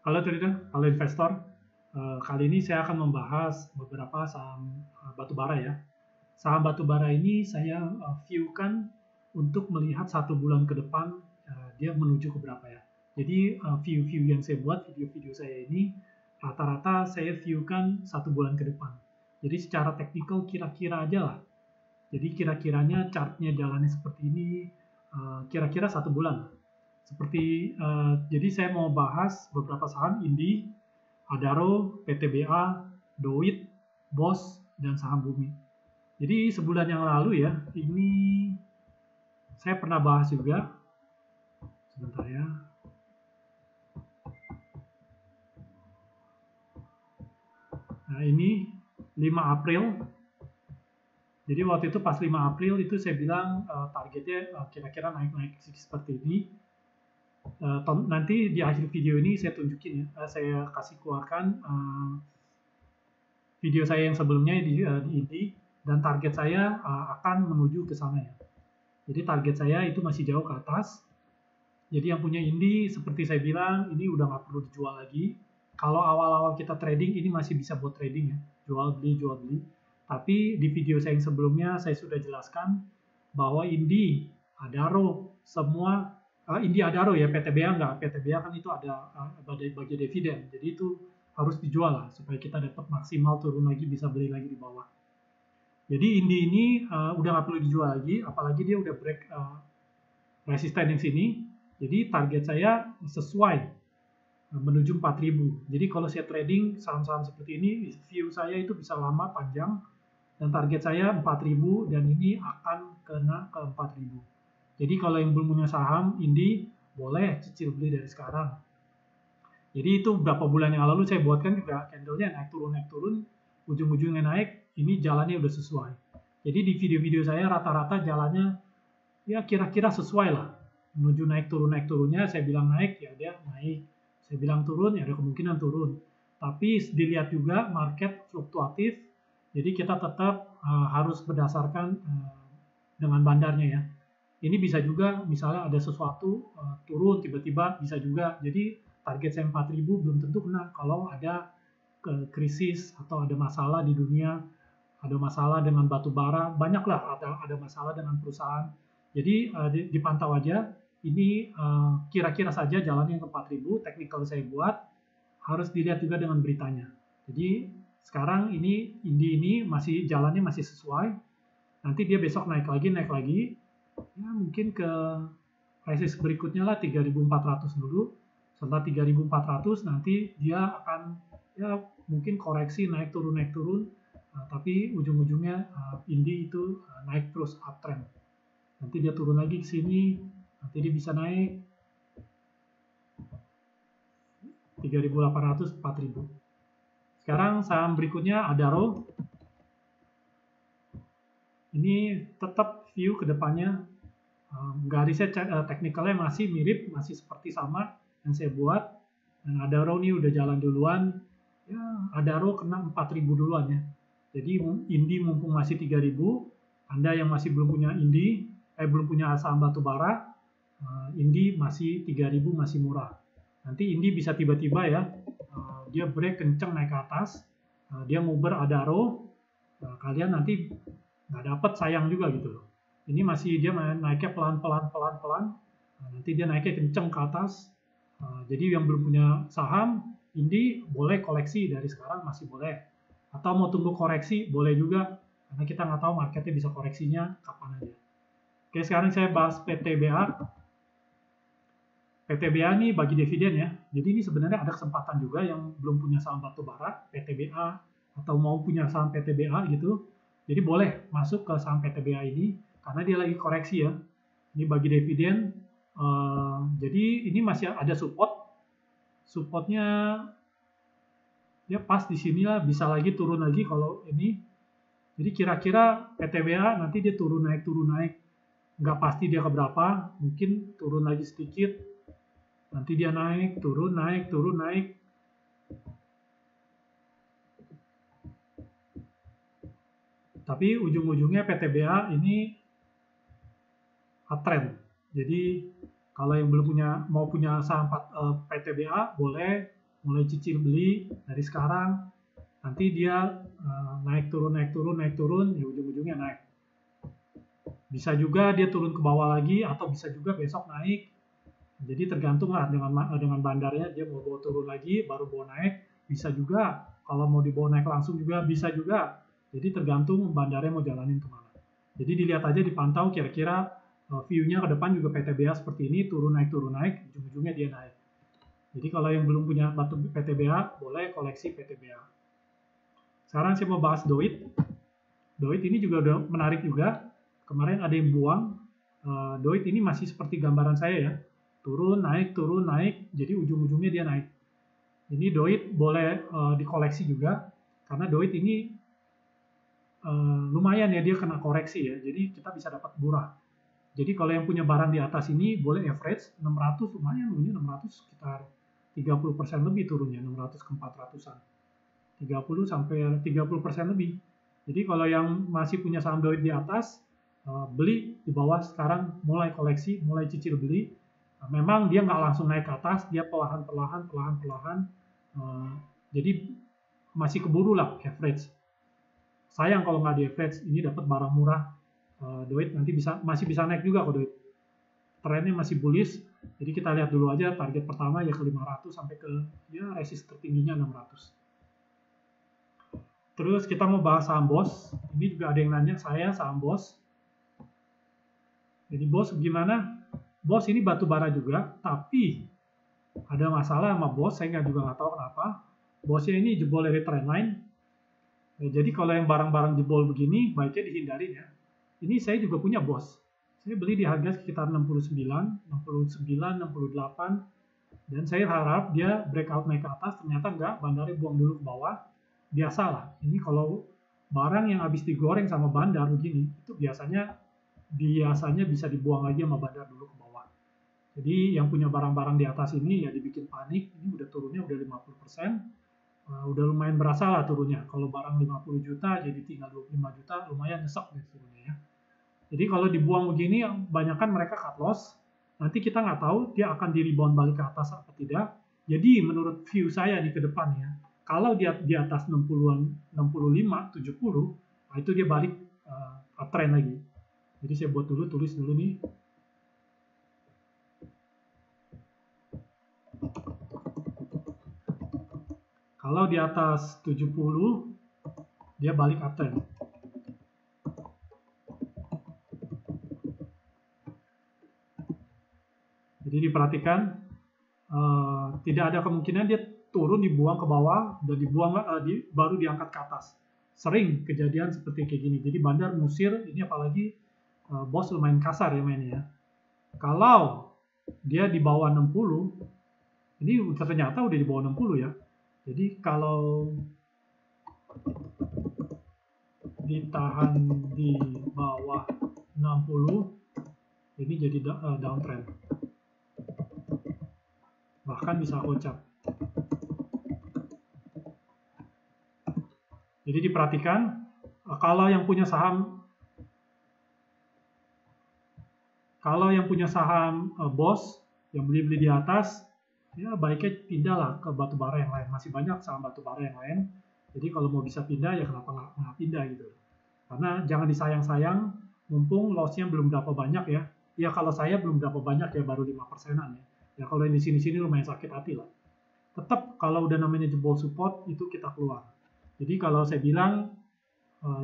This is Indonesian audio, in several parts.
Halo trader, halo investor. Kali ini saya akan membahas beberapa saham batubara ya. Saham batubara ini saya view-kan untuk melihat 1 bulan ke depan dia menuju ke berapa ya. Jadi view-view yang saya buat, video-video saya ini rata-rata saya view-kan 1 bulan ke depan. Jadi secara teknikal kira-kira aja lah. Jadi kira-kiranya chartnya jalannya seperti ini, kira-kira 1 bulan. Jadi saya mau bahas beberapa saham Indi, Adaro, PTBA, Doit, BOS, dan saham Bumi. Jadi sebulan yang lalu ya, ini saya pernah bahas juga. Sebentar ya. Nah ini 5 April. Jadi waktu itu pas 5 April itu saya bilang targetnya kira-kira naik-naik seperti ini. Nanti di akhir video ini saya tunjukin ya, saya kasih keluarkan video saya yang sebelumnya di Indi, dan target saya akan menuju ke sana ya. Jadi target saya itu masih jauh ke atas. Jadi yang punya Indi seperti saya bilang ini udah nggak perlu dijual lagi. Kalau awal-awal kita trading ini masih bisa buat trading ya, jual beli. Tapi di video saya yang sebelumnya saya sudah jelaskan bahwa Indi, Adaro, semua Indi Adaro ya, PTBA enggak. PTBA kan itu ada bagi dividen. Jadi itu harus dijual lah supaya kita dapat maksimal turun lagi bisa beli lagi di bawah. Jadi Indi ini udah nggak perlu dijual lagi, apalagi dia udah break resisten yang sini. Jadi target saya sesuai menuju 4.000. Jadi kalau saya trading saham-saham seperti ini, view saya itu bisa lama panjang dan target saya 4.000 dan ini akan kena ke 4.000. Jadi kalau yang belum punya saham Indi boleh cicil beli dari sekarang. Jadi itu beberapa bulan yang lalu saya buatkan juga candlenya naik turun, ujung-ujungnya naik, ini jalannya udah sesuai. Jadi di video-video saya rata-rata jalannya ya kira-kira sesuai lah. Menuju naik turunnya, saya bilang naik ya dia naik. Saya bilang turun ya ada kemungkinan turun. Tapi dilihat juga market fluktuatif, jadi kita tetap harus berdasarkan dengan bandarnya ya. Ini bisa juga misalnya ada sesuatu turun tiba-tiba bisa juga. Jadi target saya 4.000 belum tentu kena kalau ada krisis atau ada masalah di dunia, ada masalah dengan batu bara, banyaklah ada masalah dengan perusahaan. Jadi dipantau aja. Ini kira-kira saja jalannya ke 4.000, technical saya buat, harus dilihat juga dengan beritanya. Jadi sekarang ini Indi ini masih jalannya masih sesuai. Nanti dia besok naik lagi. Ya mungkin ke resist berikutnya lah 3.400 dulu. Setelah 3.400 nanti dia akan ya mungkin koreksi naik turun. Tapi ujung-ujungnya Indi itu naik terus uptrend. Nanti dia turun lagi ke sini, nanti dia bisa naik 3.800, 4.000. Sekarang saham berikutnya Adaro. Ini tetap view ke depannya, garisnya teknikalnya masih mirip, masih seperti sama yang saya buat. Dan Adaro ini udah jalan duluan, ya Adaro kena 4.000 duluan ya. Jadi Indi mumpung masih 3.000, Anda yang masih belum punya Indi, belum punya saham batubara, Indi masih 3.000 masih murah. Nanti Indi bisa tiba-tiba ya, dia break kenceng naik ke atas, dia nguber Adaro, kalian nanti nggak dapat sayang juga gitu loh. Ini masih dia naiknya pelan-pelan, nanti dia naiknya kenceng ke atas. Jadi yang belum punya saham Indi boleh koleksi dari sekarang masih boleh, atau mau tunggu koreksi boleh juga, karena kita nggak tahu marketnya bisa koreksinya kapan aja. Oke, sekarang saya bahas PTBA. PTBA ini bagi dividen ya. Jadi ini sebenarnya ada kesempatan juga yang belum punya saham batubara, PTBA, atau mau punya saham PTBA gitu. Jadi boleh masuk ke saham PTBA ini karena dia lagi koreksi ya. Ini bagi dividen. Jadi ini masih ada support. Supportnya ya pas di sini lah, bisa lagi turun lagi kalau ini. Jadi kira-kira PTBA nanti dia turun naik. Nggak pasti dia ke berapa, mungkin turun lagi sedikit. Nanti dia naik, turun naik. Tapi ujung-ujungnya PTBA ini uptrend. Jadi kalau yang belum mau punya saham PTBA boleh, mulai cicil beli dari sekarang, nanti dia naik turun, ya ujung-ujungnya naik. Bisa juga dia turun ke bawah lagi, atau bisa juga besok naik. Jadi tergantung lah dengan bandarnya, dia mau bawa turun lagi, baru bawa naik. Bisa juga, kalau mau dibawa naik langsung juga bisa juga. Jadi tergantung bandarnya mau jalanin kemana. Jadi dilihat aja, dipantau kira-kira view-nya ke depan juga PTBA seperti ini, turun naik, ujung-ujungnya dia naik. Jadi kalau yang belum punya batu PTBA, boleh koleksi PTBA. Sekarang saya mau bahas Doit. Doit ini juga udah menarik juga. Kemarin ada yang buang. Doit ini masih seperti gambaran saya ya. Turun, naik, jadi ujung-ujungnya dia naik. Ini Doit boleh dikoleksi juga, karena Doit ini lumayan ya, dia kena koreksi ya, jadi kita bisa dapat murah. Jadi kalau yang punya barang di atas ini boleh average 600, lumayan, ini 600 sekitar 30% lebih turunnya, 600 ke 400-an. 30 sampai 30% lebih. Jadi kalau yang masih punya saham Doit di atas, beli di bawah sekarang, mulai koleksi, mulai cicil beli. Memang dia nggak langsung naik ke atas, dia perlahan-lahan. Jadi masih keburu lah average. Sayang kalau nggak di average, ini dapat barang murah. Doit nanti masih bisa naik juga kok Doit. Trennya masih bullish. Jadi kita lihat dulu aja target pertama ya ke 500 sampai ke ya resist tertingginya 600. Terus kita mau bahas saham BOS. Ini juga ada yang nanya saya saham BOS. Jadi BOS gimana? BOS ini batu bara juga, tapi ada masalah sama BOS, saya juga nggak tahu kenapa. BOS-nya ini jebol dari trendline. Jadi kalau yang barang-barang jebol begini, baiknya dihindarin ya. Ini saya juga punya BOS. Saya beli di harga sekitar 69, 68, dan saya harap dia breakout naik ke atas, ternyata enggak, bandarnya buang dulu ke bawah. Biasalah, ini kalau barang yang habis digoreng sama bandar begini, itu biasanya bisa dibuang lagi sama bandar dulu ke bawah. Jadi yang punya barang-barang di atas ini ya dibikin panik, ini udah turunnya udah 50%, udah lumayan berasa lah turunnya. Kalau barang 50 juta jadi tinggal 25 juta, lumayan nyesek nih turunnya ya. Jadi kalau dibuang begini, banyakkan mereka cut loss, nanti kita nggak tahu dia akan di rebound balik ke atas atau tidak. Jadi menurut view saya nih ke depannya, kalau dia di atas 60-an, 65, 70, nah itu dia balik uptrend lagi. Jadi saya tulis dulu nih. Kalau di atas 70, dia balik uptrend. Jadi diperhatikan, tidak ada kemungkinan dia turun, dibuang ke bawah, dan baru diangkat ke atas. Sering kejadian seperti kayak gini. Jadi bandar musir, ini apalagi BOS lumayan kasar ya mainnya. Kalau dia di bawah 60, ini ternyata udah di bawah 60 ya. Jadi kalau ditahan di bawah 60, ini jadi downtrend. Bahkan bisa kocak. Jadi diperhatikan, kalau yang punya saham BOS yang beli-beli di atas, ya baiknya pindahlah ke batubara yang lain. Masih banyak saham batubara yang lain. Jadi kalau mau bisa pindah ya kenapa nggak pindah gitu. Karena jangan disayang-sayang, mumpung loss-nya belum berapa banyak ya. Ya kalau saya belum berapa banyak ya, baru 5%-an ya. Ya kalau di sini-sini lumayan sakit hati lah. Tetap kalau udah namanya jebol support itu kita keluar. Jadi kalau saya bilang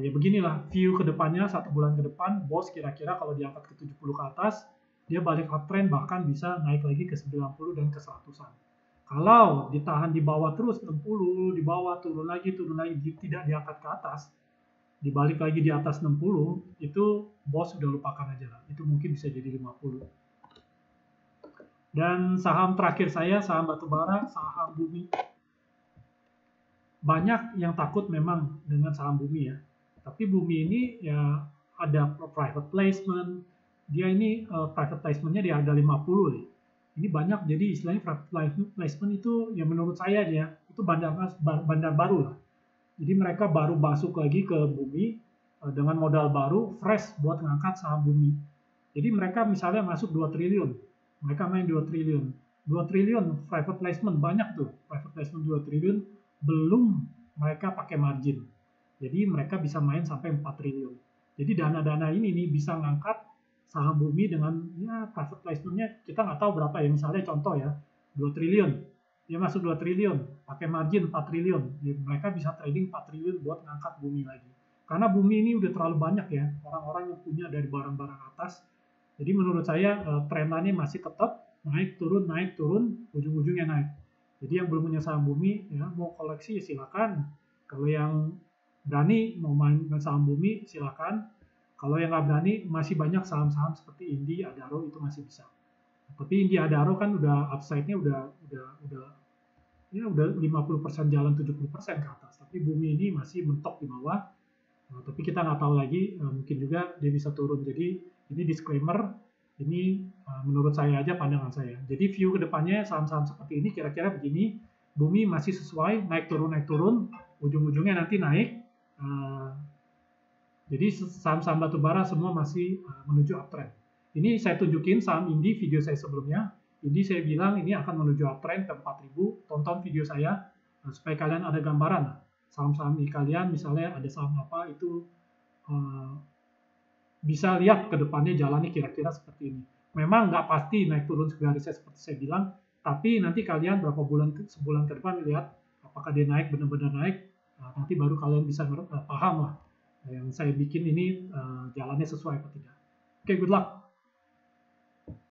ya beginilah view ke depannya 1 bulan ke depan, BOS kira-kira kalau diangkat ke 70 ke atas, dia balik uptrend, bahkan bisa naik lagi ke 90 dan ke 100-an. Kalau ditahan di bawah terus 60, di bawah turun lagi, tidak diangkat ke atas, dibalik lagi di atas 60, itu BOS sudah lupakan aja lah. Itu mungkin bisa jadi 50. Dan saham terakhir saya, saham batubara, saham bumi. Banyak yang takut memang dengan saham bumi ya. Tapi bumi ini ya ada private placement. Dia ini private placement-nya di harga 50 nih. Ini banyak, jadi istilahnya private placement itu ya menurut saya ya, itu bandar baru lah. Jadi mereka baru masuk lagi ke bumi dengan modal baru, fresh buat ngangkat saham bumi. Jadi mereka misalnya masuk 2 triliun. Mereka main 2 triliun. 2 triliun private placement, banyak tuh private placement 2 triliun, belum mereka pakai margin. Jadi mereka bisa main sampai 4 triliun. Jadi dana-dana ini nih bisa ngangkat saham Bumi dengan ya private placement-nya kita nggak tahu berapa ya, misalnya contoh ya 2 triliun, dia masuk 2 triliun, pakai margin 4 triliun, jadi mereka bisa trading 4 triliun buat ngangkat Bumi lagi. Karena Bumi ini udah terlalu banyak ya orang-orang yang punya dari barang-barang atas. Jadi menurut saya tren lainnya masih tetap naik turun, ujung-ujungnya naik. Jadi yang belum punya saham Bumi ya mau koleksi ya silakan. Kalau yang berani mau main saham Bumi silakan. Kalau yang nggak berani masih banyak saham-saham seperti Indi, Adaro itu masih bisa. Tapi Indi, Adaro kan udah upside-nya udah 50% jalan 70% ke atas. Tapi Bumi ini masih mentok di bawah. Tapi kita nggak tahu lagi, mungkin juga dia bisa turun. Jadi ini disclaimer, ini menurut saya aja pandangan saya. Jadi view kedepannya saham-saham seperti ini kira-kira begini, Bumi masih sesuai, naik turun, ujung-ujungnya nanti naik. Jadi saham-saham batubara semua masih menuju uptrend. Ini saya tunjukin saham Indi video saya sebelumnya. Indi saya bilang ini akan menuju uptrend ke 4000. Tonton video saya supaya kalian ada gambaran saham-saham di kalian, misalnya ada saham apa itu bisa lihat ke depannya jalannya kira-kira seperti ini. Memang nggak pasti naik turun segarisnya seperti saya bilang, tapi nanti kalian berapa sebulan ke depan lihat apakah dia naik benar-benar naik, nanti baru kalian bisa paham lah yang saya bikin ini jalannya sesuai atau tidak. Oke, good luck.